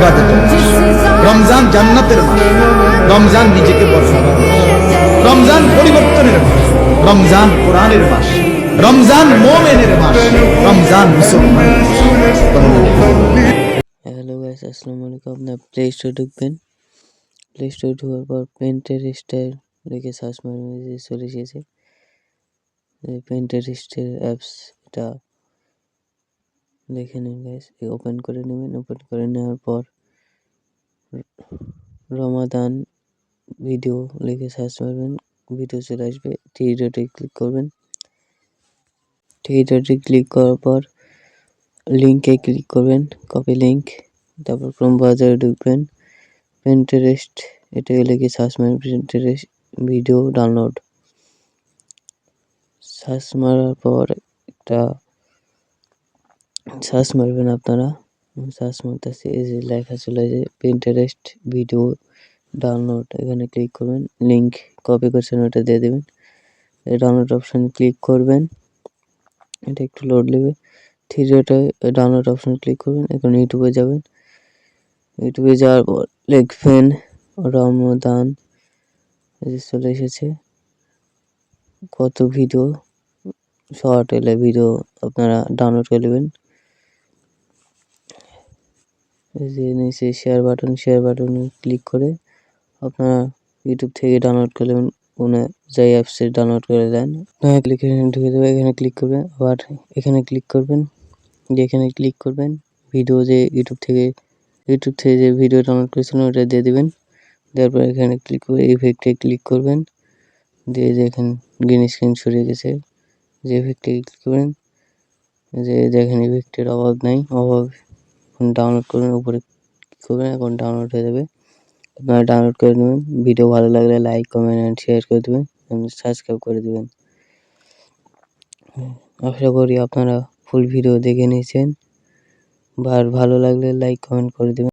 ইবাদতের মাস, রমজান জান্নাতের মাস, রমজান নিজেকে বসানোর মাস, রমজান পরিবর্তনের মাস, রমজান কোরআনের মাস, রমজান মুমিনের মাস, রমজান মুসলমানের মাস। হ্যালো গাইস, আসসালামু আলাইকুম। আপনার প্লে স্টোরে ঢুকবেন। প্লে স্টোরে ঢোকার পর পেন্টারেস্টের লিখে সার্চ মারবেন, যে চলে এসেছে পেন্টারেস্টের অ্যাপস। এটা দেখে নিন গাইস, ওপেন করে নেবেন। ওপেন করে নেওয়ার পর রমাদান ভিডিও লিখে সার্চ মারবেন, ভিডিও চলে আসবে। থ্রি ডটে ক্লিক করবেন। থ্রি ডটে ক্লিক করার পর লিঙ্কে ক্লিক করবেন, কপি লিঙ্ক। তারপর ক্রোম ব্রাউজারে ঢুকবেন, পেন্টারেস্ট এটা লিখে সার্চ মারবেন, পেন্টারেস্ট ভিডিও ডাউনলোড। সার্চ মারার পর একটা সার্চ মারবেন আপনারা। সার্চ মারতেছি, এই যে লেখা চলে যায় পেন্টারেস্ট ভিডিও ডাউনলোড। এখানে ক্লিক করবেন, লিঙ্ক কপি করছেন ওটা দিয়ে দেবেন। এই ডাউনলোড অপশানে ক্লিক করবেন, এটা একটু লোড নেবে। থ্রি ডটে ডাউনলোড অপশানে ক্লিক করবেন। এখন ইউটিউবে যাবেন। ইউটিউবে যাওয়ার পর লিখবেন রমাদান, এই যে চলে এসেছে। কত ভিডিও শর্ট এলে ভিডিও আপনারা ডাউনলোড করে নেবেন। এই যে নিচে শেয়ার বাটনে ক্লিক করে আপনারা ইউটিউব থেকে ডাউনলোড করে নেবেন। কোনো যে অ্যাপসে ডাউনলোড করে দেন, ক্লিক ঢুকে দেবে। এখানে ক্লিক করবেন, আবার এখানে ক্লিক করবেন, এখানে ক্লিক করবেন। ভিডিও যে ইউটিউব থেকে যে ভিডিও ডাউনলোড করেছিলেন ওটা দিয়ে দেবেন। দেওয়ার পর এখানে ক্লিক করে ইফেক্টে ক্লিক করবেন, দিয়ে দেখেন গ্রিন স্ক্রিন সরিয়ে গেছে। যে ইফেক্টে ক্লিক করবেন, যে দেখেন ইফেক্টের অভাব নাই, ডাউনলোড করবেন। উপরে ক্লিক করবেন, এখন ডাউনলোড হয়ে যাবে। আপনারা ডাউনলোড করে নেবেন। ভিডিও ভালো লাগলে লাইক, কমেন্ট অ্যান্ড শেয়ার করে দেবেন, সাবস্ক্রাইব করে দেবেন। আশা করি আপনারা ফুল ভিডিও দেখে নিয়েছেন। ভালো লাগলে লাইক কমেন্ট করে দেবেন।